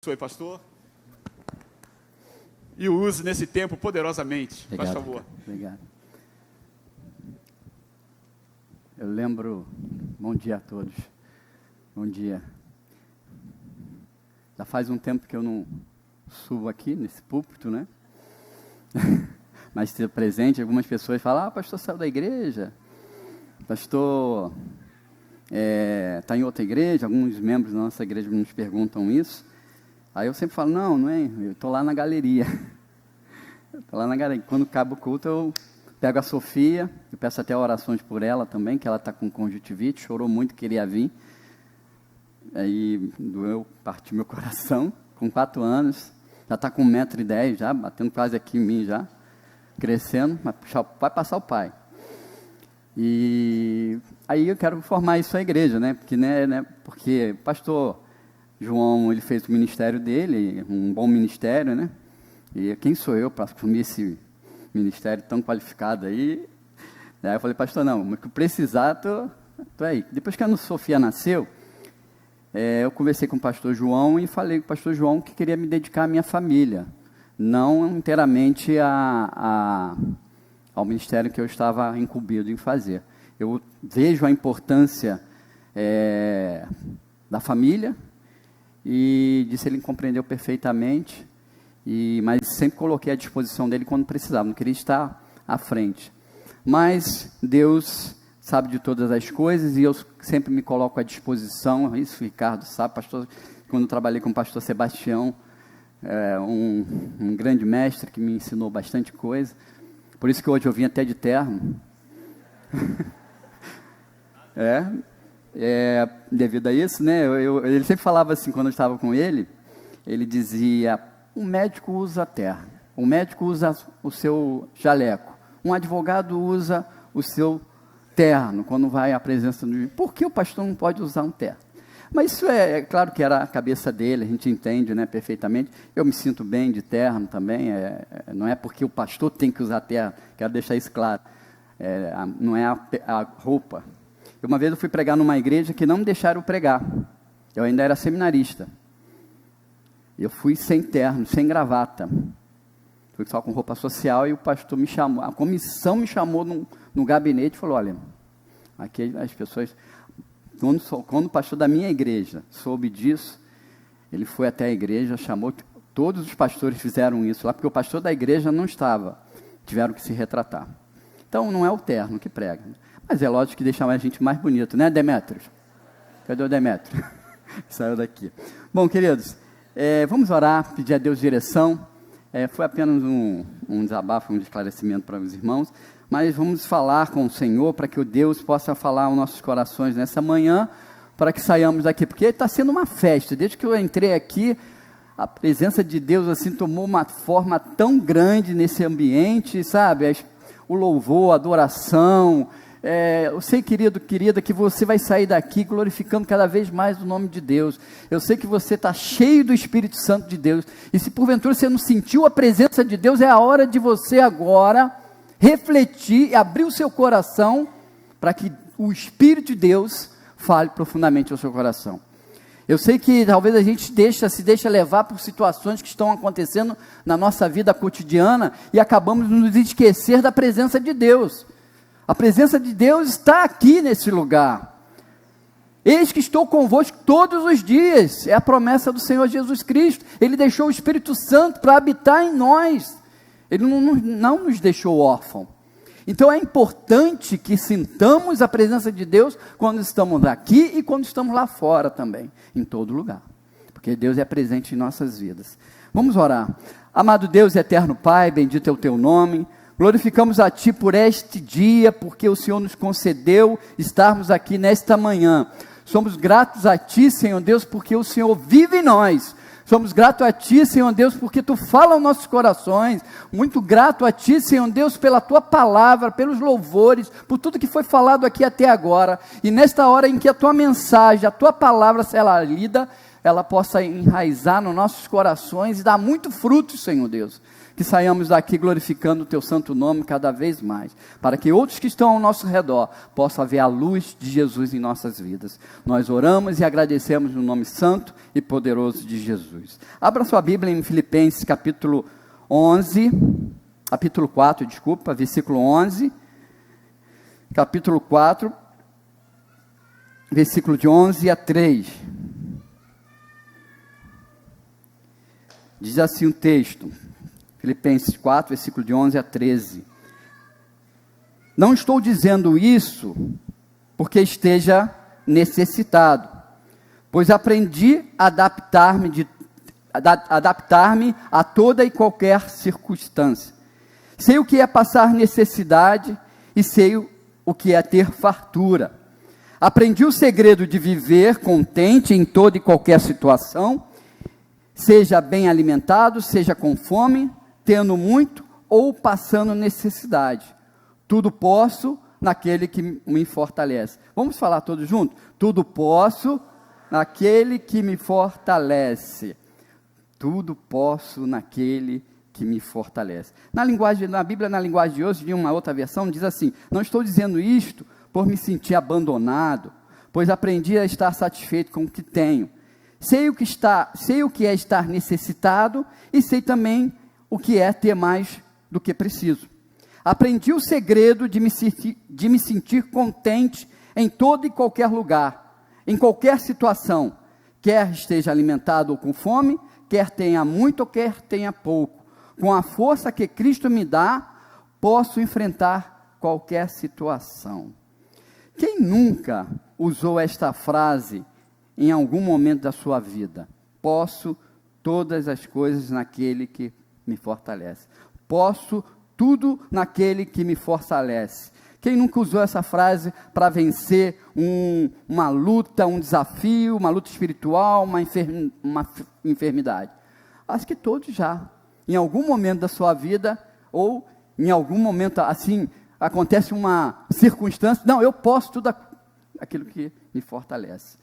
Abençoe, pastor. E o use nesse tempo poderosamente. Obrigado, Faz favor. Obrigado. Eu lembro... Bom dia a todos. Bom dia. Já faz um tempo que eu não subo aqui nesse púlpito, né? Mas ter presente, algumas pessoas falam, pastor saiu da igreja, pastor está em outra igreja, alguns membros da nossa igreja nos perguntam isso. Aí eu sempre falo, não é, eu estou lá na galeria. Estou lá na galeria. Quando acaba o culto, eu pego a Sofia, eu peço até orações por ela também, que ela está com conjuntivite, chorou muito, queria vir. Aí doeu, partiu meu coração, com 4 anos, já está com 1,10 m já, batendo quase aqui em mim já, crescendo, mas vai passar o pai. E aí eu quero formar isso a igreja, né? Porque pastor João, ele fez o ministério dele, um bom ministério, né? E quem sou eu para assumir esse ministério tão qualificado aí? Aí eu falei, pastor, não, mas que precisar, tô aí. Depois que a Sofia nasceu, eu conversei com o pastor João e falei com o pastor João que queria me dedicar à minha família, não inteiramente ao ministério que eu estava incumbido em fazer. Eu vejo a importância da família, e disse ele compreendeu perfeitamente, mas sempre coloquei à disposição dele quando precisava, não queria estar à frente. Mas Deus sabe de todas as coisas e eu sempre me coloco à disposição. Isso o Ricardo sabe, pastor, quando eu trabalhei com o pastor Sebastião, um grande mestre que me ensinou bastante coisa. Por isso que hoje eu vim até de terno. Devido a isso, né? Ele sempre falava assim, quando eu estava com ele, ele dizia, um médico usa terno, um médico usa o seu jaleco, um advogado usa o seu terno, quando vai à presença do juiz. Por que o pastor não pode usar um terno? Mas isso é claro que era a cabeça dele, a gente entende, né, perfeitamente. Eu me sinto bem de terno também, não é porque o pastor tem que usar terno, quero deixar isso claro, não é a roupa. Uma vez eu fui pregar numa igreja que não me deixaram pregar, eu ainda era seminarista, eu fui sem terno, sem gravata, fui só com roupa social, e o pastor me chamou, a comissão me chamou no gabinete e falou, olha, aqui as pessoas, quando o pastor da minha igreja soube disso, ele foi até a igreja, chamou, todos os pastores fizeram isso lá, porque o pastor da igreja não estava, tiveram que se retratar. Então não é o terno que prega, mas é lógico que deixa a gente mais bonito, né, Demétrios? Cadê o Demétrio? Saiu daqui. Bom, queridos, vamos orar, pedir a Deus direção. Foi apenas um desabafo, um esclarecimento para os irmãos, mas vamos falar com o Senhor para que o Deus possa falar aos nossos corações nessa manhã, para que saiamos daqui, porque está sendo uma festa. Desde que eu entrei aqui, a presença de Deus assim tomou uma forma tão grande nesse ambiente, sabe? O louvor, a adoração. Eu sei, querido, querida, que você vai sair daqui glorificando cada vez mais o nome de Deus. Eu sei que você está cheio do Espírito Santo de Deus, e se porventura você não sentiu a presença de Deus, é a hora de você agora refletir e abrir o seu coração, para que o Espírito de Deus fale profundamente ao seu coração. Eu sei que talvez a gente se deixa levar por situações que estão acontecendo na nossa vida cotidiana, e acabamos de nos esquecer da presença de Deus. A presença de Deus está aqui nesse lugar. Eis que estou convosco todos os dias. É a promessa do Senhor Jesus Cristo. Ele deixou o Espírito Santo para habitar em nós. Ele não nos deixou órfãos. Então é importante que sintamos a presença de Deus quando estamos aqui e quando estamos lá fora também, em todo lugar. Porque Deus é presente em nossas vidas. Vamos orar. Amado Deus e eterno Pai, bendito é o teu nome. Glorificamos a Ti por este dia, porque o Senhor nos concedeu estarmos aqui nesta manhã. Somos gratos a Ti, Senhor Deus, porque o Senhor vive em nós. Somos gratos a Ti, Senhor Deus, porque Tu fala aos nossos corações. Muito grato a Ti, Senhor Deus, pela Tua palavra, pelos louvores, por tudo que foi falado aqui até agora. E nesta hora em que a Tua mensagem, a Tua palavra será lida, ela possa enraizar nos nossos corações e dar muito fruto, Senhor Deus. que saiamos daqui glorificando o Teu santo nome cada vez mais, para que outros que estão ao nosso redor possam ver a luz de Jesus em nossas vidas. Nós oramos e agradecemos no nome santo e poderoso de Jesus. Abra sua Bíblia em Filipenses capítulo 4, versículo 11, capítulo 4, versículo de 11 a 3. Diz assim o texto, Filipenses 4, versículo de 11 a 13. Não estou dizendo isso porque esteja necessitado, pois aprendi a adaptar-me a toda e qualquer circunstância. Sei o que é passar necessidade e sei o que é ter fartura. Aprendi o segredo de viver contente em toda e qualquer situação, seja bem alimentado, seja com fome, tendo muito ou passando necessidade. Tudo posso naquele que me fortalece. Vamos falar todos juntos? Tudo posso naquele que me fortalece. Tudo posso naquele que me fortalece. Na Bíblia, na linguagem de hoje, de uma outra versão, diz assim: não estou dizendo isto por me sentir abandonado, pois aprendi a estar satisfeito com o que tenho. Sei o que é estar necessitado e sei também o que é ter mais do que preciso. Aprendi o segredo de me sentir contente em todo e qualquer lugar, em qualquer situação, quer esteja alimentado ou com fome, quer tenha muito ou quer tenha pouco. Com a força que Cristo me dá, posso enfrentar qualquer situação. Quem nunca usou esta frase em algum momento da sua vida? Posso todas as coisas naquele que me fortalece. Posso tudo naquele que me fortalece. Quem nunca usou essa frase para vencer uma luta, um desafio, uma luta espiritual, uma enfermidade? Acho que todos já. Em algum momento da sua vida, ou em algum momento assim, acontece uma circunstância, não, eu posso tudo aquilo que me fortalece.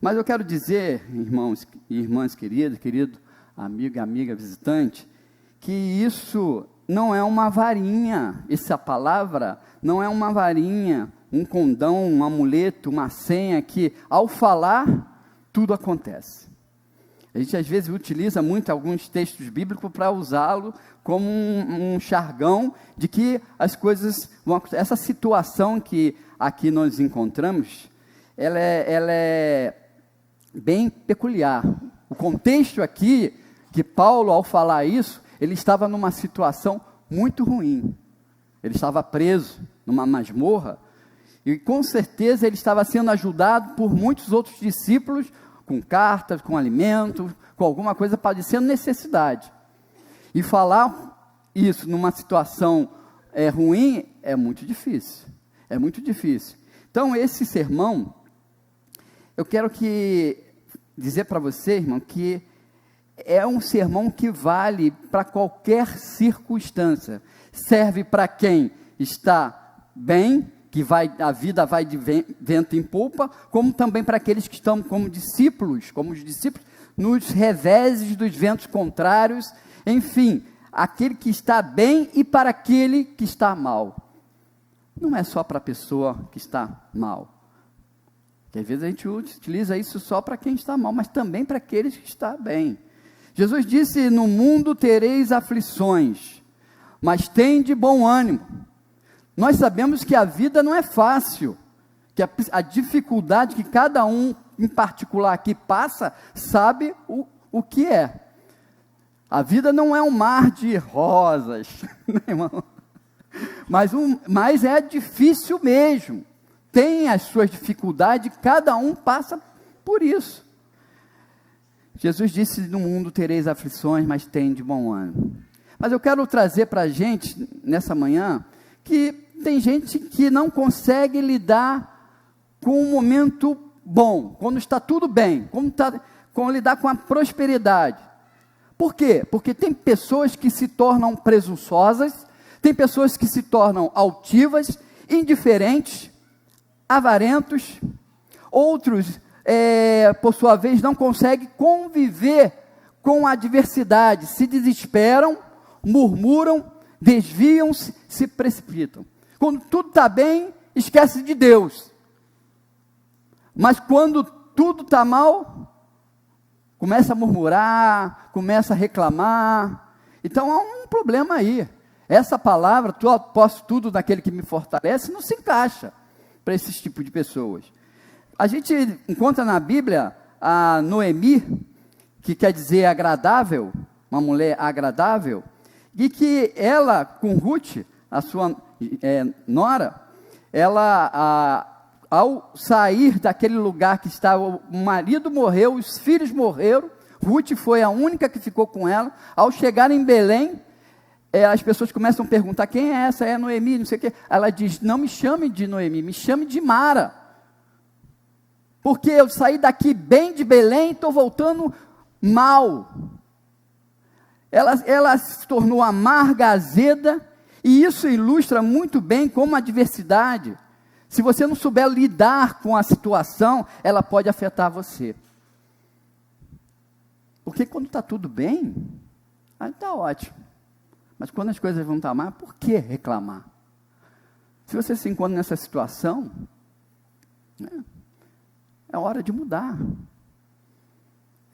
Mas eu quero dizer, irmãos e irmãs queridas, querido amigo e amiga visitante, que isso não é uma varinha, essa palavra não é uma varinha, um condão, um amuleto, uma senha que, ao falar, tudo acontece. A gente às vezes utiliza muito alguns textos bíblicos para usá-lo como um jargão de que as coisas vão acontecer. Essa situação que aqui nós encontramos, ela é bem peculiar. O contexto aqui, que Paulo, ao falar isso, ele estava numa situação muito ruim. Ele estava preso numa masmorra, e com certeza ele estava sendo ajudado por muitos outros discípulos, com cartas, com alimento, com alguma coisa padecendo necessidade. E falar isso numa situação ruim é muito difícil. É muito difícil. Então, esse sermão, eu quero dizer para você, irmão, que é um sermão que vale para qualquer circunstância. Serve para quem está bem, a vida vai de vento em polpa, como também para aqueles que estão como os discípulos, nos reveses dos ventos contrários, enfim, aquele que está bem e para aquele que está mal. Não é só para a pessoa que está mal, que às vezes a gente utiliza isso só para quem está mal, mas também para aqueles que estão bem. Jesus disse: no mundo tereis aflições, mas tende bom ânimo. Nós sabemos que a vida não é fácil, que a dificuldade que cada um em particular aqui passa, sabe o que é. A vida não é um mar de rosas, né, irmão? Mas é difícil mesmo, tem as suas dificuldades, cada um passa por isso. Jesus disse: no mundo tereis aflições, mas tende bom ânimo. Mas eu quero trazer para a gente, nessa manhã, que tem gente que não consegue lidar com um momento bom, quando está tudo bem, como lidar com a prosperidade. Por quê? Porque tem pessoas que se tornam presunçosas, tem pessoas que se tornam altivas, indiferentes, avarentos, outros, por sua vez, não conseguem conviver com a adversidade, se desesperam, murmuram, desviam-se, se precipitam. Quando tudo está bem, esquece de Deus. Mas quando tudo está mal, começa a murmurar, começa a reclamar. Então há um problema aí. Essa palavra, posso tudo naquele que me fortalece, não se encaixa para esse tipo de pessoas. A gente encontra na Bíblia a Noemi, que quer dizer agradável, uma mulher agradável, e que ela, com Ruth, a sua nora, ela, ao sair daquele lugar que estava, o marido morreu, os filhos morreram, Ruth foi a única que ficou com ela. Ao chegar em Belém, as pessoas começam a perguntar, quem é essa? É Noemi, não sei o quê. Ela diz, não me chame de Noemi, me chame de Mara, porque eu saí daqui bem de Belém e estou voltando mal. Ela se tornou amarga, azeda, e isso ilustra muito bem como a adversidade, se você não souber lidar com a situação, ela pode afetar você. Porque quando está tudo bem, aí está ótimo. Mas quando as coisas vão estar mal, por que reclamar? Se você se encontra nessa situação, né, é hora de mudar.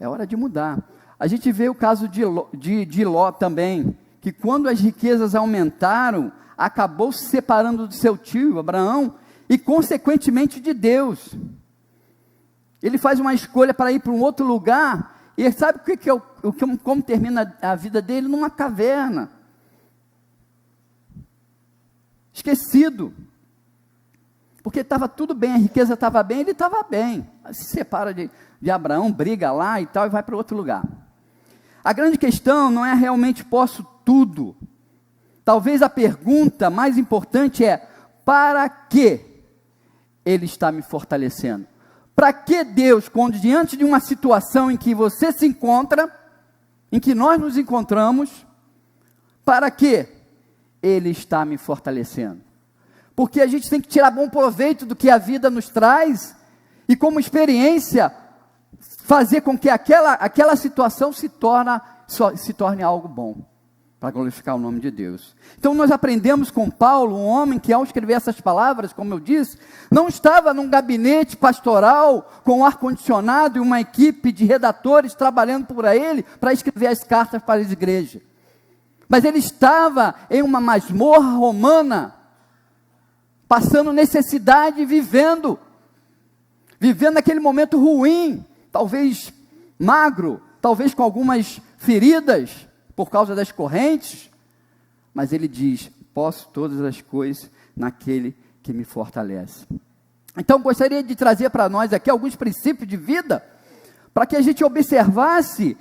É hora de mudar. A gente vê o caso de Ló também, que quando as riquezas aumentaram, acabou se separando do seu tio, Abraão, e consequentemente de Deus. Ele faz uma escolha para ir para um outro lugar, e sabe como termina a vida dele? Numa caverna. Esquecido. Porque estava tudo bem, a riqueza estava bem, ele estava bem. Se separa de Abraão, briga lá e tal, e vai para outro lugar. A grande questão não é realmente posso tudo. Talvez a pergunta mais importante é, para que Ele está me fortalecendo? Para que Deus, quando diante de uma situação em que você se encontra, em que nós nos encontramos, para que Ele está me fortalecendo? Porque a gente tem que tirar bom proveito do que a vida nos traz, e como experiência, fazer com que aquela situação se torne algo bom, para glorificar o nome de Deus. Então nós aprendemos com Paulo, um homem que ao escrever essas palavras, como eu disse, não estava num gabinete pastoral, com ar-condicionado e uma equipe de redatores trabalhando por ele, para escrever as cartas para as igrejas. Mas ele estava em uma masmorra romana, passando necessidade, vivendo aquele momento ruim, talvez magro, talvez com algumas feridas, por causa das correntes, mas ele diz, posso todas as coisas naquele que me fortalece. Então gostaria de trazer para nós aqui alguns princípios de vida, para que a gente observasse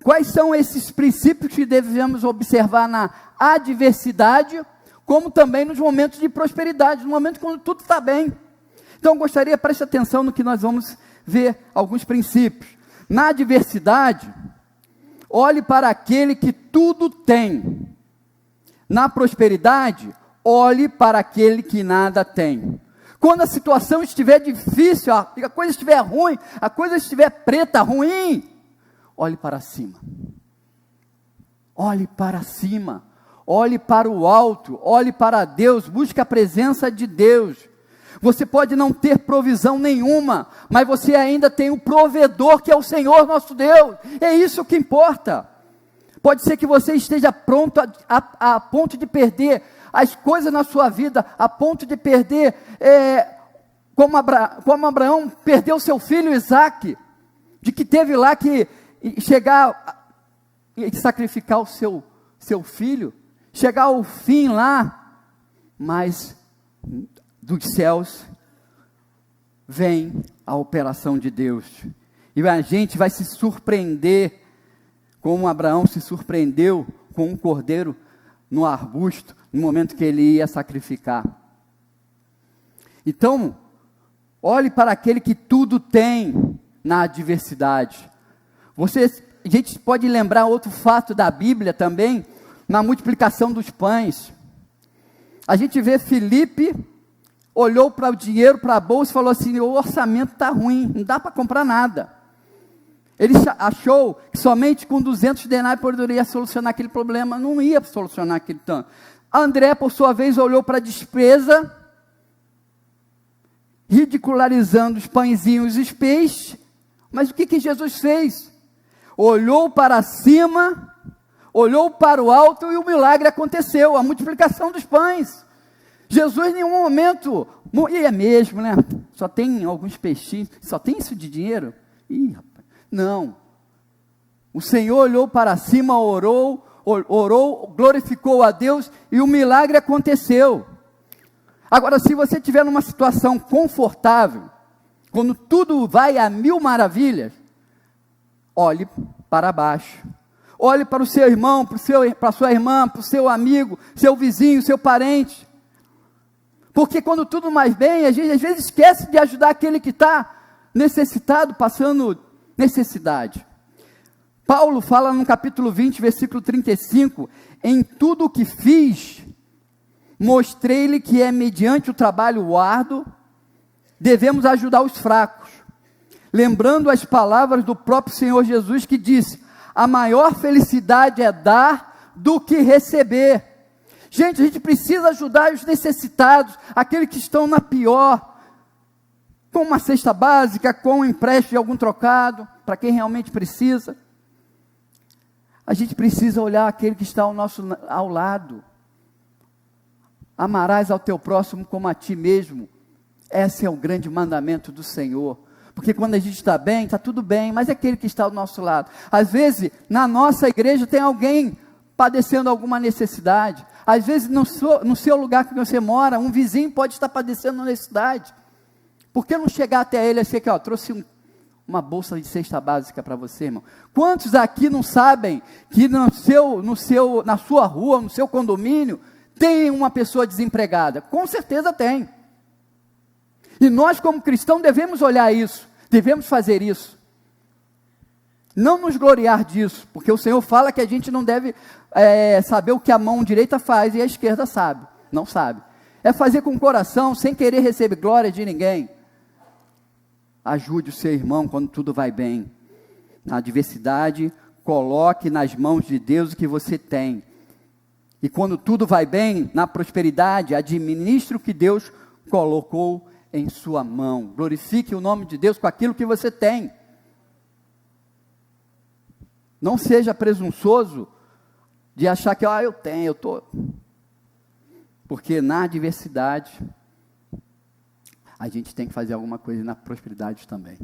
quais são esses princípios que devemos observar na adversidade, como também nos momentos de prosperidade, no momento quando tudo está bem. Então gostaria, preste atenção no que nós vamos ver, alguns princípios. Na adversidade, olhe para aquele que tudo tem. Na prosperidade, olhe para aquele que nada tem. Quando a situação estiver difícil, a coisa estiver ruim, a coisa estiver preta, ruim, olhe para cima. Olhe para cima. Olhe para o alto. Olhe para Deus. Busque a presença de Deus. Você pode não ter provisão nenhuma, mas você ainda tem um provedor, que é o Senhor nosso Deus. É isso que importa. Pode ser que você esteja pronto a ponto de perder as coisas na sua vida, a ponto de perder, como Abraão perdeu seu filho Isaque, de que teve lá que chegar e sacrificar o seu filho, chegar ao fim lá, mas dos céus vem a operação de Deus, e a gente vai se surpreender, como Abraão se surpreendeu com um cordeiro no arbusto, no momento que ele ia sacrificar. Então, olhe para aquele que tudo tem na adversidade. A gente pode lembrar outro fato da Bíblia também, na multiplicação dos pães. A gente vê Filipe, olhou para o dinheiro, para a bolsa e falou assim, o orçamento está ruim, não dá para comprar nada. Ele achou que somente com 200 denários poderia solucionar aquele problema. Não ia solucionar aquele tanto. André, por sua vez, olhou para a despesa, ridicularizando os pãezinhos e os peixes. Mas o que Jesus fez? Olhou para cima, olhou para o alto e o milagre aconteceu, a multiplicação dos pães. Jesus em nenhum momento, e é mesmo, né? Só tem alguns peixinhos, só tem isso de dinheiro? Ih, rapaz, não. O Senhor olhou para cima, orou, glorificou a Deus e o milagre aconteceu. Agora, se você estiver numa situação confortável, quando tudo vai a mil maravilhas, olhe para baixo. Olhe para o seu irmão, para a sua irmã, para o seu amigo, seu vizinho, seu parente. Porque quando tudo mais bem, a gente às vezes esquece de ajudar aquele que está necessitado, passando necessidade. Paulo fala no capítulo 20, versículo 35, em tudo o que fiz, mostrei-lhe que é mediante o trabalho árduo, devemos ajudar os fracos, lembrando as palavras do próprio Senhor Jesus que disse, a maior felicidade é dar do que receber. Gente, a gente precisa ajudar os necessitados, aqueles que estão na pior, com uma cesta básica, com um empréstimo de algum trocado, para quem realmente precisa. A gente precisa olhar aquele que está ao lado. Amarás ao teu próximo como a ti mesmo. Esse é o grande mandamento do Senhor. Porque quando a gente está bem, está tudo bem, mas é aquele que está ao nosso lado. Às vezes, na nossa igreja tem alguém padecendo alguma necessidade. Às vezes, no seu lugar que você mora, um vizinho pode estar padecendo necessidade. Por que não chegar até ele assim, ó, trouxe uma bolsa de cesta básica para você, irmão? Quantos aqui não sabem que na sua rua, no seu condomínio, tem uma pessoa desempregada? Com certeza tem. E nós, como cristãos, devemos olhar isso, devemos fazer isso. Não nos gloriar disso, porque o Senhor fala que a gente não deve saber o que a mão direita faz e a esquerda sabe, não sabe. É fazer com o coração, sem querer receber glória de ninguém. Ajude o seu irmão quando tudo vai bem. Na adversidade, coloque nas mãos de Deus o que você tem. E quando tudo vai bem, na prosperidade, administre o que Deus colocou em sua mão. Glorifique o nome de Deus com aquilo que você tem. Não seja presunçoso de achar que, eu tenho, eu estou. Porque na adversidade, a gente tem que fazer alguma coisa na prosperidade também.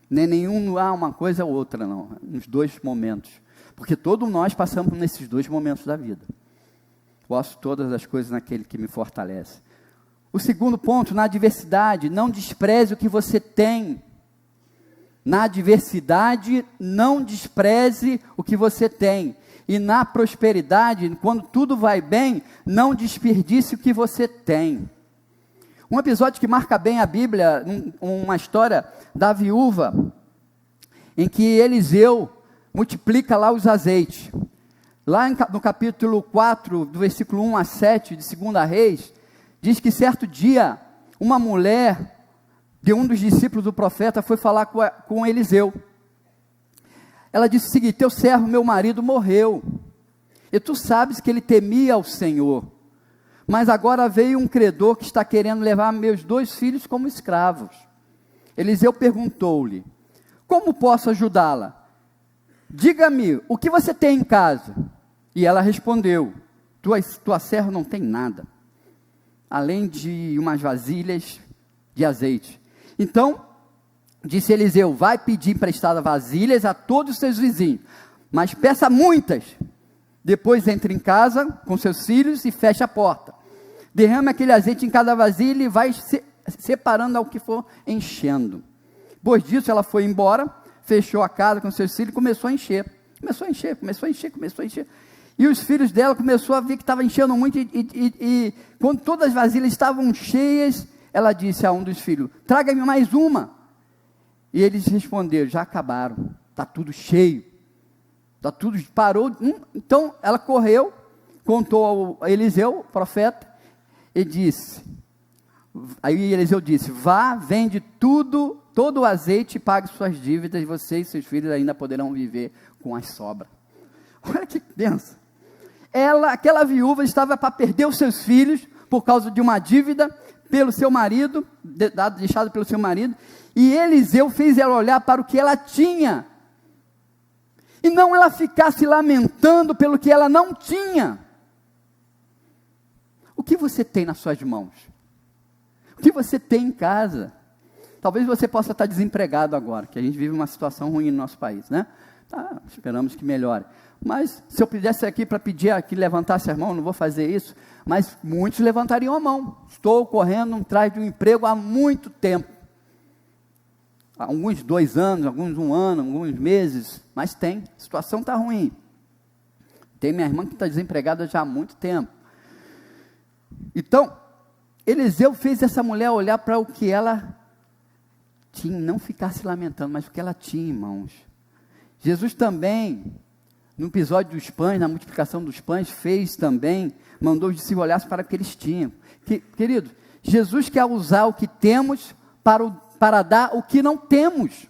Nem nenhum, uma coisa ou outra, não. Nos dois momentos. Porque todos nós passamos nesses dois momentos da vida. Posso todas as coisas naquele que me fortalece. O segundo ponto, na adversidade, não despreze o que você tem. Na adversidade, não despreze o que você tem. E na prosperidade, quando tudo vai bem, não desperdice o que você tem. Um episódio que marca bem a Bíblia, uma história da viúva, em que Eliseu multiplica lá os azeites. Lá no capítulo 4, do versículo 1 a 7, de 2 Reis, diz que certo dia, uma mulher de um dos discípulos do profeta foi falar com Eliseu. Ela disse o seguinte: teu servo, meu marido, morreu, e tu sabes que ele temia ao Senhor, mas agora veio um credor que está querendo levar meus 2 filhos como escravos. Eliseu perguntou-lhe: como posso ajudá-la? Diga-me, o que você tem em casa? E ela respondeu: tua serva não tem nada, além de umas vasilhas de azeite. Então, disse Eliseu: vai pedir emprestada vasilhas a todos os seus vizinhos, mas peça muitas. Depois entre em casa com seus filhos e feche a porta. Derrame aquele azeite em cada vasilha e vai separando ao que for enchendo. Depois disso, ela foi embora, fechou a casa com seus filhos e começou a encher. Começou a encher. E os filhos dela começaram a ver que estava enchendo muito, e quando todas as vasilhas estavam cheias, ela disse a um dos filhos: traga-me mais uma. E eles responderam: já acabaram, está tudo cheio, está tudo, parou. Então ela correu, contou a Eliseu, o profeta, e disse, aí Eliseu disse: vá, vende tudo todo o azeite e pague suas dívidas, e você e seus filhos ainda poderão viver com as sobras. Olha que pensa. Aquela viúva estava para perder os seus filhos por causa de uma dívida pelo seu marido, deixado pelo seu marido, e Eliseu fez ela olhar para o que ela tinha, e não ela ficar se lamentando pelo que ela não tinha. O que você tem nas suas mãos? O que você tem em casa? Talvez você possa estar desempregado agora, que a gente vive uma situação ruim no nosso país, né? Esperamos que melhore. Mas se eu pudesse aqui para pedir que levantasse as mãos, não vou fazer isso, mas muitos levantariam a mão. Estou correndo atrás de um emprego há muito tempo. Alguns 2 anos, alguns 1 ano, alguns meses, mas tem. A situação está ruim. Tem minha irmã que está desempregada já há muito tempo. Então, Eliseu fez essa mulher olhar para o que ela tinha, não ficar se lamentando, mas o que ela tinha, irmãos. Jesus também, no episódio dos pães, na multiplicação dos pães, fez também, mandou os discípulos olharem para o que eles tinham. Querido, Jesus quer usar o que temos para dar o que não temos.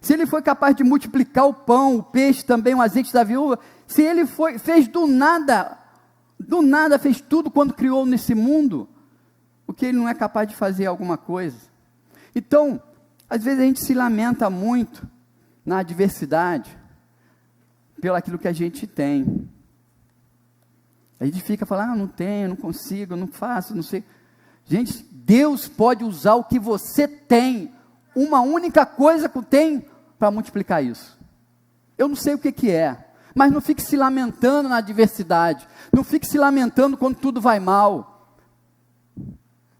Se ele foi capaz de multiplicar o pão, o peixe, também o azeite da viúva, se ele fez do nada fez tudo quando criou nesse mundo, o que ele não é capaz de fazer alguma coisa? Então, às vezes a gente se lamenta muito na adversidade, pelo aquilo que a gente tem. A gente fica falando, não tenho, não consigo, não faço, não sei. Gente, Deus pode usar o que você tem, uma única coisa que tem, para multiplicar isso. Eu não sei o que é, mas não fique se lamentando na adversidade, não fique se lamentando quando tudo vai mal.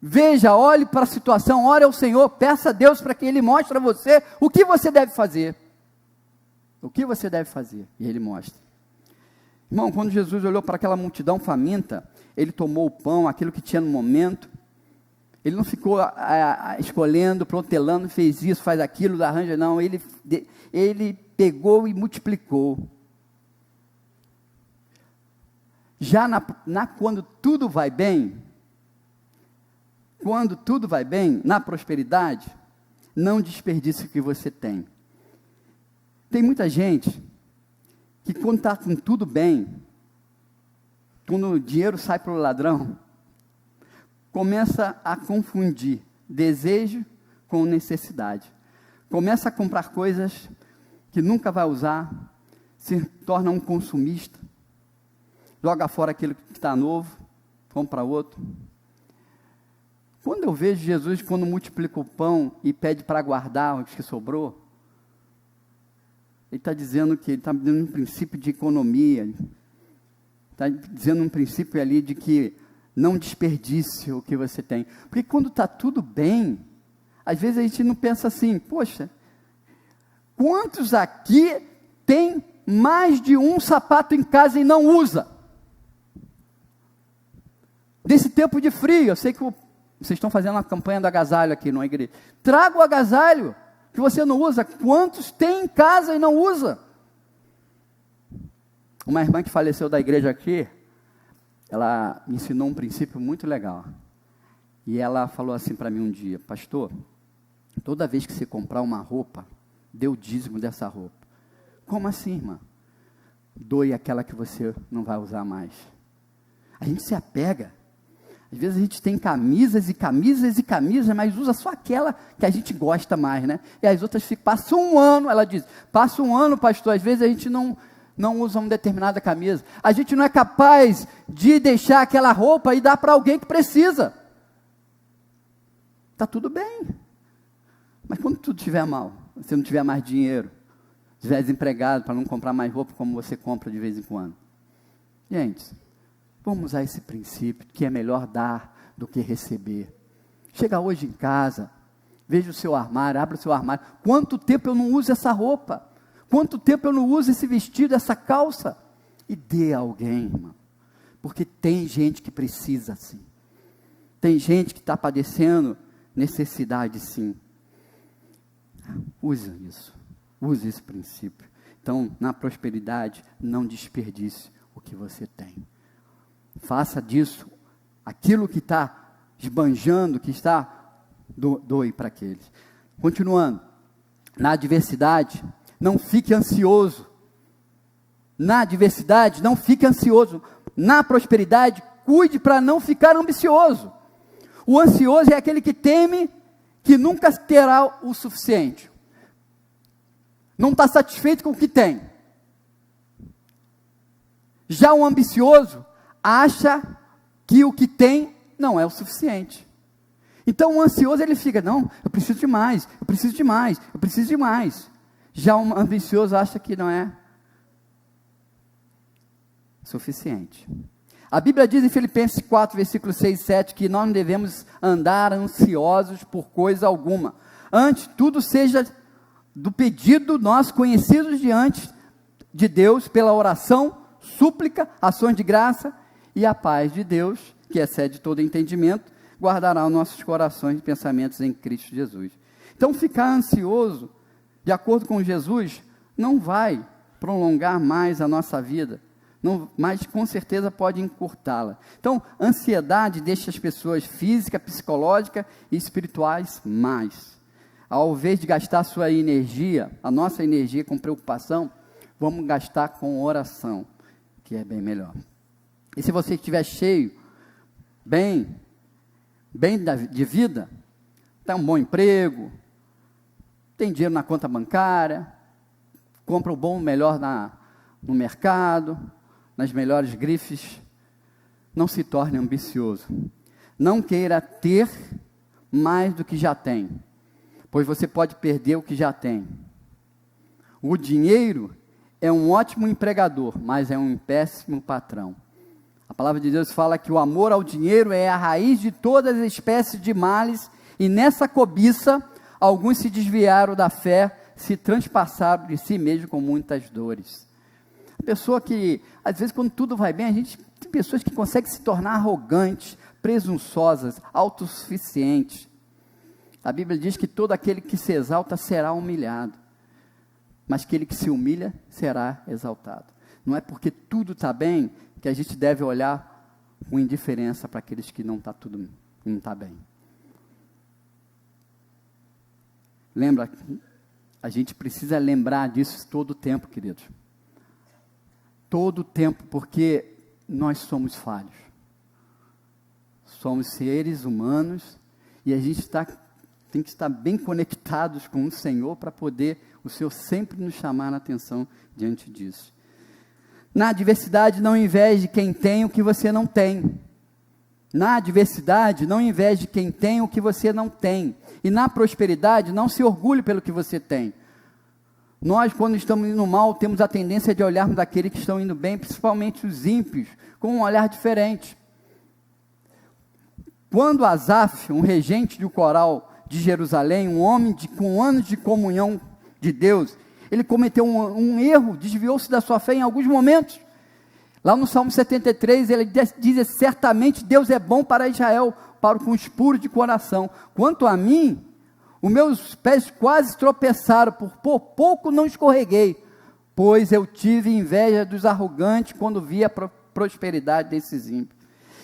Veja, olhe para a situação, ore ao Senhor, peça a Deus para que Ele mostre a você o que você deve fazer. O que você deve fazer? E Ele mostra. Irmão, quando Jesus olhou para aquela multidão faminta, Ele tomou o pão, aquilo que tinha no momento. Ele não ficou escolhendo, protelando, fez isso, faz aquilo, arranja, não. Ele pegou e multiplicou. Já quando tudo vai bem, na prosperidade, não desperdice o que você tem. Tem muita gente que quando está com tudo bem, quando o dinheiro sai para o ladrão, começa a confundir desejo com necessidade. Começa a comprar coisas que nunca vai usar, se torna um consumista, joga fora aquilo que está novo, compra outro. Quando eu vejo Jesus, quando multiplica o pão e pede para guardar o que sobrou, Ele está dizendo que Ele está dando um princípio de economia, está dizendo um princípio ali de que não desperdice o que você tem. Porque quando está tudo bem, às vezes a gente não pensa assim, poxa, quantos aqui tem mais de um sapato em casa e não usa? Desse tempo de frio, eu sei que vocês estão fazendo uma campanha do agasalho aqui numa igreja. Traga o agasalho que você não usa. Quantos tem em casa e não usa? Uma irmã que faleceu da igreja aqui, ela me ensinou um princípio muito legal. E ela falou assim para mim um dia, pastor, toda vez que você comprar uma roupa, dê o dízimo dessa roupa. Como assim, irmã? Doe aquela que você não vai usar mais. A gente se apega. Às vezes a gente tem camisas e camisas e camisas, mas usa só aquela que a gente gosta mais, né? E as outras passam um ano, ela diz, passa um ano, pastor, às vezes a gente não usa uma determinada camisa. A gente não é capaz de deixar aquela roupa e dar para alguém que precisa. Está tudo bem. Mas quando tudo estiver mal, você não tiver mais dinheiro, estiver desempregado para não comprar mais roupa como você compra de vez em quando. Gente, vamos usar esse princípio que é melhor dar do que receber. Chega hoje em casa, veja o seu armário, abra o seu armário. Quanto tempo eu não uso essa roupa? Quanto tempo eu não uso esse vestido, essa calça? E dê a alguém, irmão. Porque tem gente que precisa, sim. Tem gente que está padecendo necessidade, sim. Use isso. Use esse princípio. Então, na prosperidade, não desperdice o que você tem. Faça disso aquilo que está esbanjando, que está doe para aqueles. Continuando, na adversidade, não fique ansioso. Na adversidade, não fique ansioso. Na prosperidade, cuide para não ficar ambicioso. O ansioso é aquele que teme que nunca terá o suficiente. Não está satisfeito com o que tem. Já o ambicioso acha que o que tem não é o suficiente. Então o ansioso ele fica, não, eu preciso de mais, eu preciso de mais, eu preciso de mais. Já o ambicioso acha que não é suficiente. A Bíblia diz em Filipenses 4, versículos 6 e 7, que nós não devemos andar ansiosos por coisa alguma. Antes, tudo seja do pedido nós conhecidos diante de Deus pela oração, súplica, ações de graça, e a paz de Deus, que excede todo entendimento, guardará os nossos corações e pensamentos em Cristo Jesus. Então, ficar ansioso, de acordo com Jesus, não vai prolongar mais a nossa vida, não, mas com certeza pode encurtá-la. Então, ansiedade deixa as pessoas física, psicológica e espirituais mais. Ao invés de gastar sua energia, a nossa energia com preocupação, vamos gastar com oração, que é bem melhor. E se você estiver cheio, bem de vida, tem um bom emprego, tem dinheiro na conta bancária, compra o bom, melhor no mercado, nas melhores grifes, não se torne ambicioso. Não queira ter mais do que já tem, pois você pode perder o que já tem. O dinheiro é um ótimo empregador, mas é um péssimo patrão. A palavra de Deus fala que o amor ao dinheiro é a raiz de todas as espécies de males, e nessa cobiça, alguns se desviaram da fé, se transpassaram de si mesmo com muitas dores. A pessoa que, às vezes, quando tudo vai bem, tem pessoas que conseguem se tornar arrogantes, presunçosas, autossuficientes. A Bíblia diz que todo aquele que se exalta será humilhado, mas aquele que se humilha será exaltado. Não é porque tudo está bem que a gente deve olhar com indiferença para aqueles que não está bem. Lembra, a gente precisa lembrar disso todo o tempo, queridos. Todo o tempo, porque nós somos falhos. Somos seres humanos e a gente tem que estar bem conectados com o Senhor para poder o Senhor sempre nos chamar a atenção diante disso. Na adversidade, não inveje quem tem o que você não tem. Na adversidade, não inveje quem tem o que você não tem. E na prosperidade, não se orgulhe pelo que você tem. Nós, quando estamos indo mal, temos a tendência de olharmos daqueles que estão indo bem, principalmente os ímpios, com um olhar diferente. Quando Asaf, um regente do coral de Jerusalém, um homem com anos de comunhão de Deus, ele cometeu um erro, desviou-se da sua fé em alguns momentos. Lá no Salmo 73, ele diz, certamente Deus é bom para Israel, para os puros de coração. Quanto a mim, os meus pés quase tropeçaram, por pouco não escorreguei, pois eu tive inveja dos arrogantes quando vi a prosperidade desses ímpios.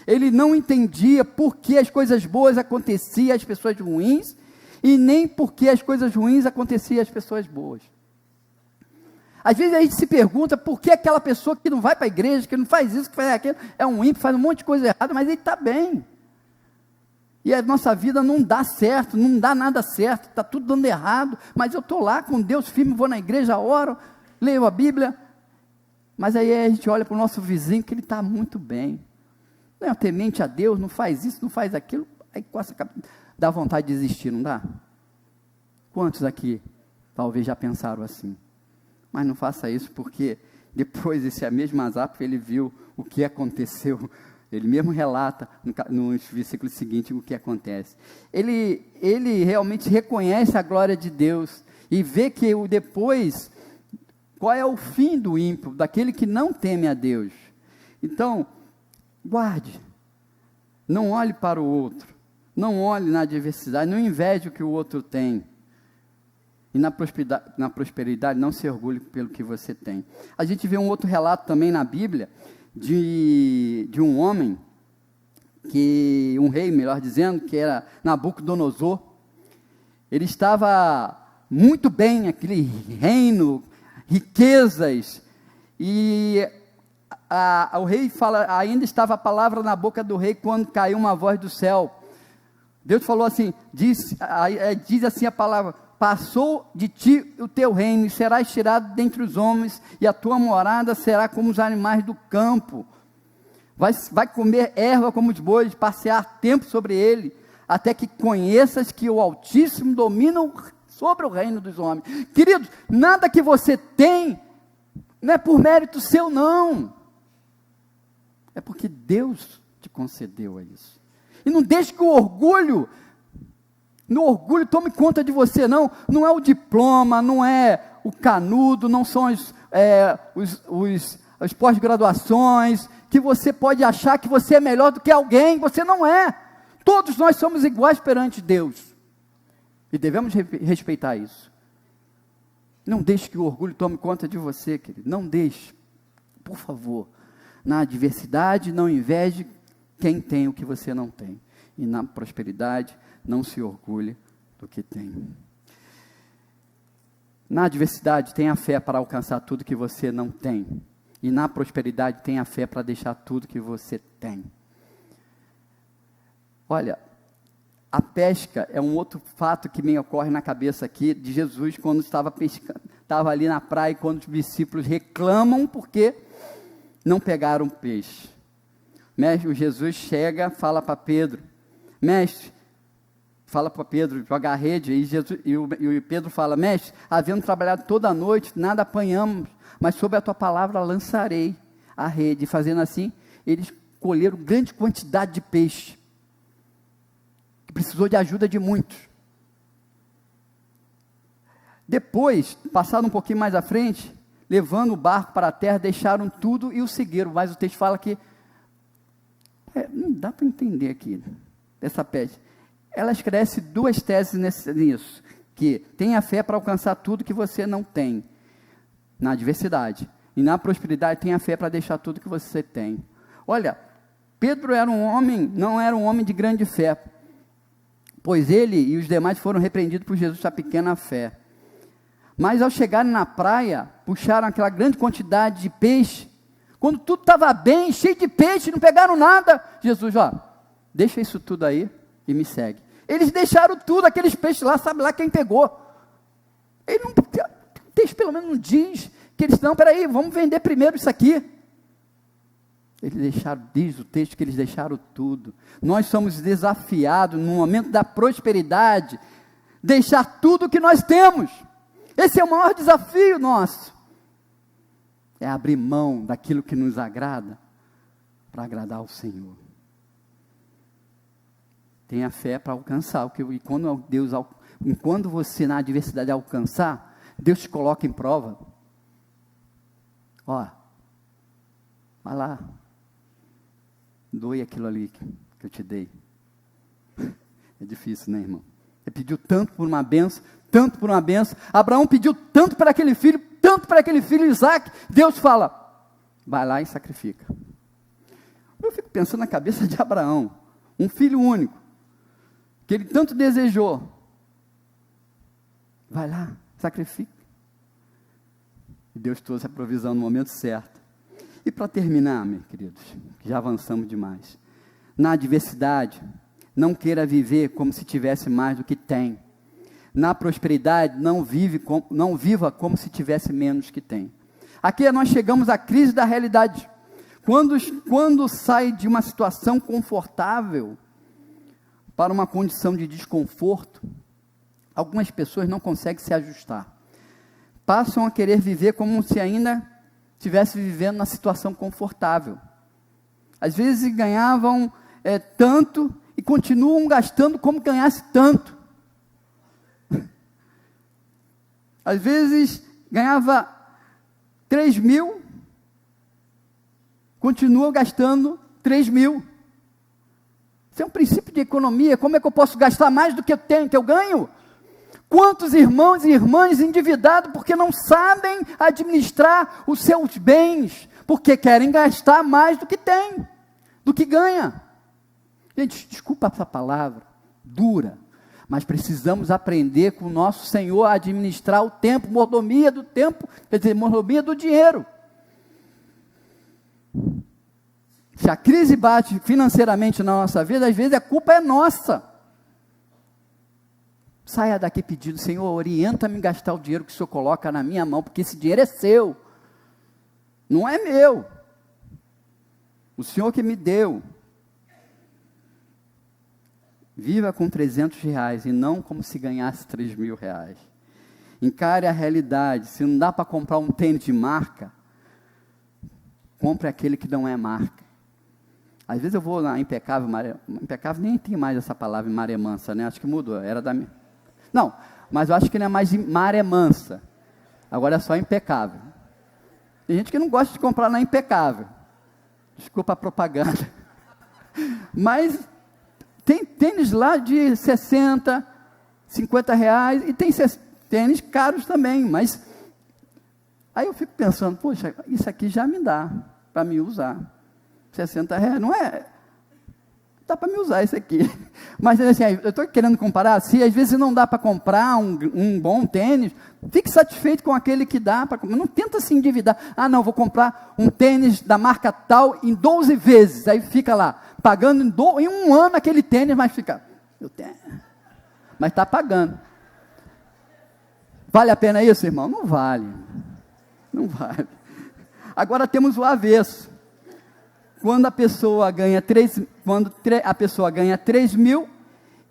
Ele não entendia por que as coisas boas aconteciam às pessoas ruins, e nem por que as coisas ruins aconteciam às pessoas boas. Às vezes a gente se pergunta por que aquela pessoa que não vai para a igreja, que não faz isso, que faz aquilo, é um ímpio, faz um monte de coisa errada, mas ele está bem. E a nossa vida não dá certo, não dá nada certo, está tudo dando errado, mas eu estou lá com Deus firme, vou na igreja, oro, leio a Bíblia, mas aí a gente olha para o nosso vizinho que ele está muito bem. Não é temente a Deus, não faz isso, não faz aquilo, aí dá vontade de desistir, não dá? Quantos aqui talvez já pensaram assim? Mas não faça isso, porque depois esse mesmo Asaf, ele viu o que aconteceu. Ele mesmo relata nos versículos seguintes o que acontece. Ele realmente reconhece a glória de Deus e vê que depois, qual é o fim do ímpio, daquele que não teme a Deus. Então, guarde, não olhe para o outro, não olhe na adversidade, não inveje o que o outro tem. E na prosperidade, não se orgulhe pelo que você tem. A gente vê um outro relato também na Bíblia, de um homem, um rei, melhor dizendo, que era Nabucodonosor. Ele estava muito bem, aquele reino, riquezas, e o rei fala, ainda estava a palavra na boca do rei quando caiu uma voz do céu. Deus falou assim, diz assim a palavra: passou de ti o teu reino, e serás tirado dentre os homens, e a tua morada será como os animais do campo. Vai comer erva como os bois, passear tempo sobre ele, até que conheças que o Altíssimo domina sobre o reino dos homens. Queridos, nada que você tem, não é por mérito seu, não. É porque Deus te concedeu a isso. E não deixe que o orgulho tome conta de você, não. Não é o diploma, não é o canudo, não são as pós-graduações, que você pode achar que você é melhor do que alguém. Você não é. Todos nós somos iguais perante Deus. E devemos respeitar isso. Não deixe que o orgulho tome conta de você, querido. Não deixe. Por favor. Na adversidade, não inveje quem tem o que você não tem. E na prosperidade, não se orgulhe do que tem. Na adversidade, tenha fé para alcançar tudo que você não tem. E na prosperidade, tenha fé para deixar tudo que você tem. Olha, a pesca é um outro fato que me ocorre na cabeça aqui, de Jesus, quando estava pescando, estava ali na praia, quando os discípulos reclamam porque não pegaram peixe. Mestre, Jesus chega, fala para Pedro, mestre, fala para Pedro, joga a rede, e Pedro fala, mestre, havendo trabalhado toda a noite, nada apanhamos, mas sob a tua palavra lançarei a rede. E fazendo assim, eles colheram grande quantidade de peixe, que precisou de ajuda de muitos. Depois, passado um pouquinho mais à frente, levando o barco para a terra, deixaram tudo e o seguiram. Mas o texto fala que, não dá para entender aqui, essa peste. Ela esclarece duas teses nisso, que tenha fé para alcançar tudo que você não tem, na adversidade, e na prosperidade tenha fé para deixar tudo que você tem. Olha, Pedro não era um homem de grande fé, pois ele e os demais foram repreendidos por Jesus da pequena fé. Mas ao chegarem na praia, puxaram aquela grande quantidade de peixe. Quando tudo estava bem, cheio de peixe, não pegaram nada. Jesus, deixa isso tudo aí e me segue. Eles deixaram tudo, aqueles peixes lá, sabe lá quem pegou. Ele não, o texto pelo menos não diz que eles, não, peraí, vamos vender primeiro isso aqui. Eles deixaram, diz o texto que eles deixaram tudo. Nós somos desafiados no momento da prosperidade, deixar tudo que nós temos. Esse é o maior desafio nosso. É abrir mão daquilo que nos agrada, para agradar ao Senhor. Tenha fé para alcançar, e quando você na adversidade alcançar, Deus te coloca em prova. Vai lá, doe aquilo ali que eu te dei. É difícil, né, irmão? Ele pediu tanto por uma benção, tanto por uma benção. Abraão pediu tanto para aquele filho Isaac. Deus fala, vai lá e sacrifica. Eu fico pensando na cabeça de Abraão, um filho único, que ele tanto desejou. Vai lá, sacrifica. E Deus trouxe a provisão no momento certo. E para terminar, meus queridos, já avançamos demais. Na adversidade, não queira viver como se tivesse mais do que tem. Na prosperidade, não viva como se tivesse menos que tem. Aqui nós chegamos à crise da realidade. Quando sai de uma situação confortável para uma condição de desconforto, algumas pessoas não conseguem se ajustar. Passam a querer viver como se ainda estivesse vivendo na situação confortável. Às vezes ganhavam tanto e continuam gastando como ganhasse tanto. Às vezes ganhava 3.000, continua gastando 3.000. Isso é um princípio de economia. Como é que eu posso gastar mais do que eu tenho, que eu ganho? Quantos irmãos e irmãs endividados porque não sabem administrar os seus bens, porque querem gastar mais do que tem, do que ganha. Gente, desculpa essa palavra, dura, mas precisamos aprender com o nosso Senhor a administrar o tempo, mordomia do tempo, quer dizer, mordomia do dinheiro. Se a crise bate financeiramente na nossa vida, às vezes a culpa é nossa. Saia daqui pedindo: Senhor, orienta-me a gastar o dinheiro que o Senhor coloca na minha mão, porque esse dinheiro é seu, não é meu, o Senhor que me deu. Viva com R$300 e não como se ganhasse R$3.000. Encare a realidade. Se não dá para comprar um tênis de marca, compre aquele que não é marca. Às vezes eu vou na Impecável, Impecável nem tem mais essa palavra, Maré Mansa, né? Acho que mudou, era da minha... Não, mas eu acho que não é mais Maré Mansa, agora é só Impecável. Tem gente que não gosta de comprar na Impecável, desculpa a propaganda, mas tem tênis lá de 60, 50 reais, e tem tênis caros também, mas aí eu fico pensando, poxa, isso aqui já me dá para me usar, 60 reais, não é? Dá para me usar isso aqui, mas assim, eu estou querendo comparar, se às vezes não dá para comprar um bom tênis, fique satisfeito com aquele que dá para comprar, não tenta se endividar, não, vou comprar um tênis da marca tal em 12 vezes, aí fica lá, pagando em um ano aquele tênis, mas fica, mas está pagando. Vale a pena isso, irmão? Não vale, não vale. Agora temos o avesso. Quando a pessoa ganha 3.000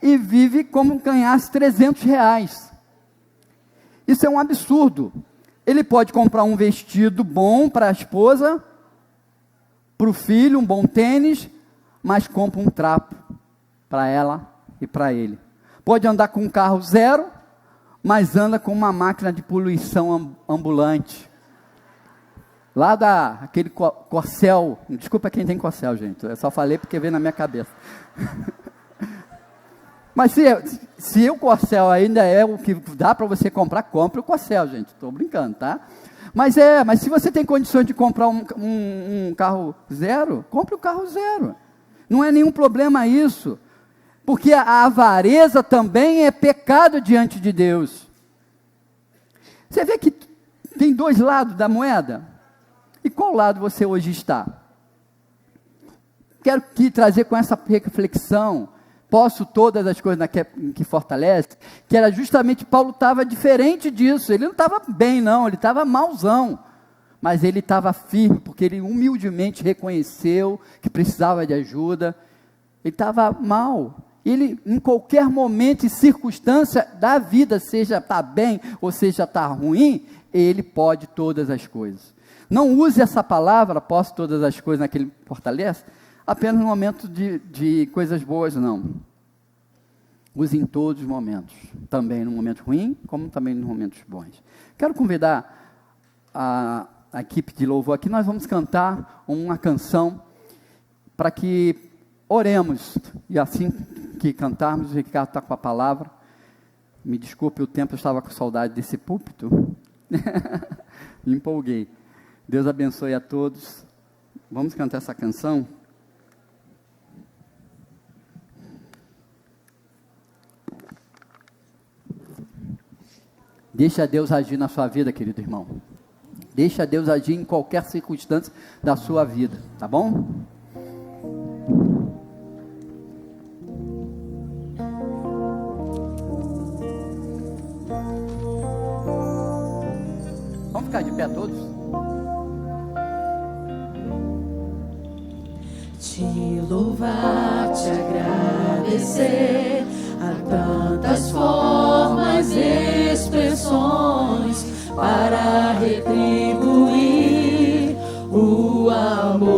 e vive como ganhasse R$300. Isso é um absurdo. Ele pode comprar um vestido bom para a esposa, para o filho, um bom tênis, mas compra um trapo para ela e para ele. Pode andar com um carro zero, mas anda com uma máquina de poluição ambulante. Lá aquele Corcel, desculpa quem tem Corcel, gente, eu só falei porque veio na minha cabeça. Mas se o Corcel ainda é o que dá para você comprar, compre o Corcel, gente, estou brincando, tá? Mas se você tem condições de comprar um carro zero, compre o carro zero. Não é nenhum problema isso, porque a avareza também é pecado diante de Deus. Você vê que tem dois lados da moeda? E qual lado você hoje está? Quero te trazer com essa reflexão, posso todas as coisas que fortalece, que era justamente, Paulo estava diferente disso, ele não estava bem não, ele estava mauzão, mas ele estava firme, porque ele humildemente reconheceu que precisava de ajuda, ele estava mal, ele em qualquer momento e circunstância da vida, seja está bem ou seja está ruim, ele pode todas as coisas. Não use essa palavra, posso todas as coisas naquele fortalece, apenas no momento de coisas boas, não. Use em todos os momentos, também no momento ruim, como também nos momentos bons. Quero convidar a equipe de louvor aqui, nós vamos cantar uma canção para que oremos, e assim que cantarmos, o Ricardo está com a palavra, me desculpe o tempo, eu estava com saudade desse púlpito, me empolguei. Deus abençoe a todos. Vamos cantar essa canção? Deixa Deus agir na sua vida, querido irmão. Deixa Deus agir em qualquer circunstância da sua vida, tá bom? Vamos ficar de pé todos? Te louvar, te agradecer, há tantas formas e expressões para retribuir o amor,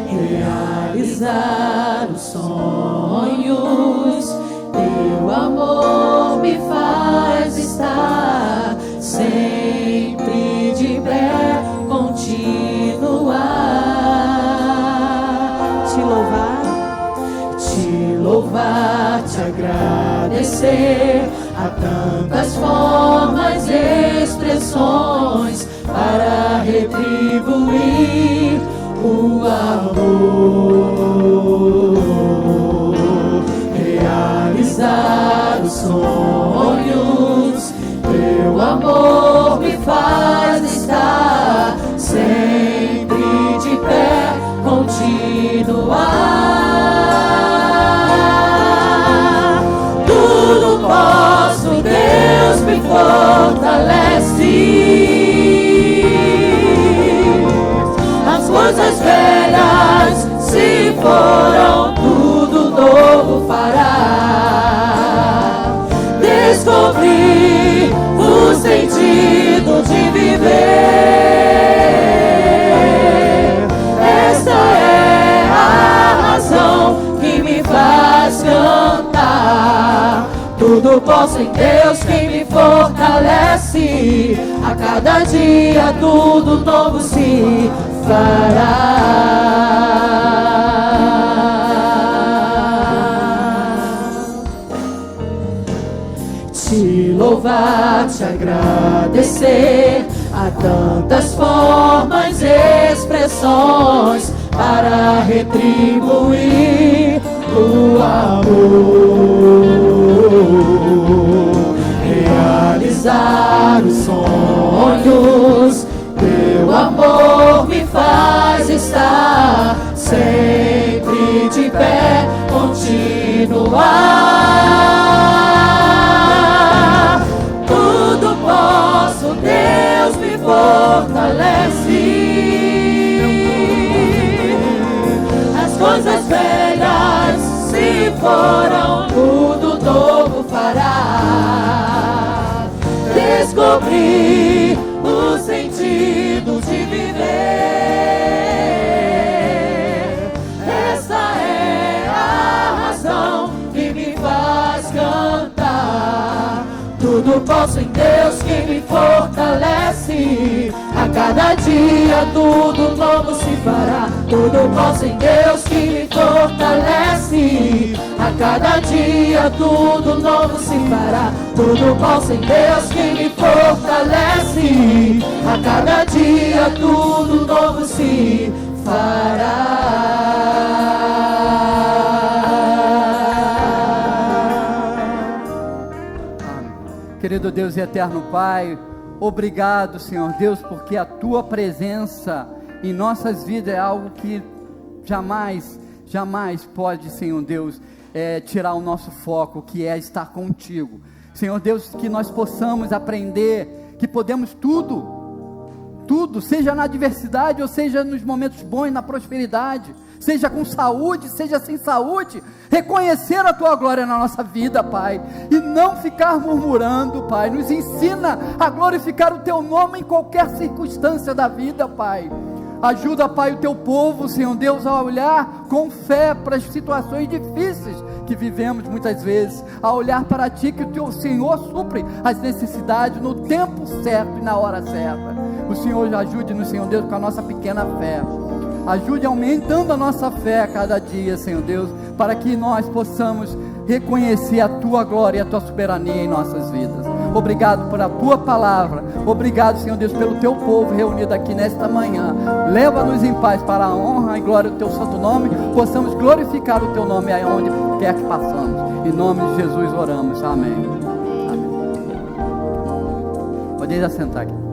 realizar os sonhos, teu amor me faz estar sempre de pé, continuar, te louvar, te agradecer, há tantas formas e expressões para retribuir o amor. amor me faz estar sempre de pé, continuar. Tudo posso, Deus me fortalece. As coisas velhas se foram, tudo novo fará. Descobri o sentido de viver. Esta é a razão que me faz cantar. Tudo posso em Deus que me fortalece. A cada dia tudo novo se fará. Te louvar, te agradecer, há tantas formas e expressões para retribuir o amor, realizar os sonhos. Teu amor me faz estar sempre de pé, continuar. Tudo posso, Deus me fortalece. As coisas velhas se foram, tudo novo fará. Descobri o sentido de viver. Essa é a razão que me faz cantar. Tudo posso em Deus que me fortalece. A cada dia tudo novo se fará. Tudo posso em Deus que me fortalece. A cada dia tudo novo se fará. Tudo posso em Deus que me fortalece. A cada dia tudo novo se fará. Querido Deus e eterno Pai, obrigado, Senhor Deus, porque a Tua presença em nossas vidas é algo que jamais pode, Senhor Deus, tirar o nosso foco, que é estar contigo. Senhor Deus, que nós possamos aprender que podemos tudo, seja na adversidade ou seja nos momentos bons, na prosperidade, seja com saúde, seja sem saúde, reconhecer a Tua glória na nossa vida, Pai, e não ficar murmurando, Pai. Nos ensina a glorificar o Teu nome em qualquer circunstância da vida, Pai. Ajuda, Pai, o Teu povo, Senhor Deus, a olhar com fé para as situações difíceis que vivemos muitas vezes, a olhar para Ti, que o Teu Senhor supre as necessidades no tempo certo e na hora certa. O Senhor ajude-nos, Senhor Deus, com a nossa pequena fé. Ajude aumentando a nossa fé a cada dia, Senhor Deus, para que nós possamos reconhecer a Tua glória e a Tua soberania em nossas vidas. Obrigado por a Tua palavra. Obrigado, Senhor Deus, pelo Teu povo reunido aqui nesta manhã. Leva-nos em paz para a honra e glória do Teu santo nome. Possamos glorificar o Teu nome aonde quer que passamos. Em nome de Jesus oramos. Amém. Amém. Pode ir assentar aqui.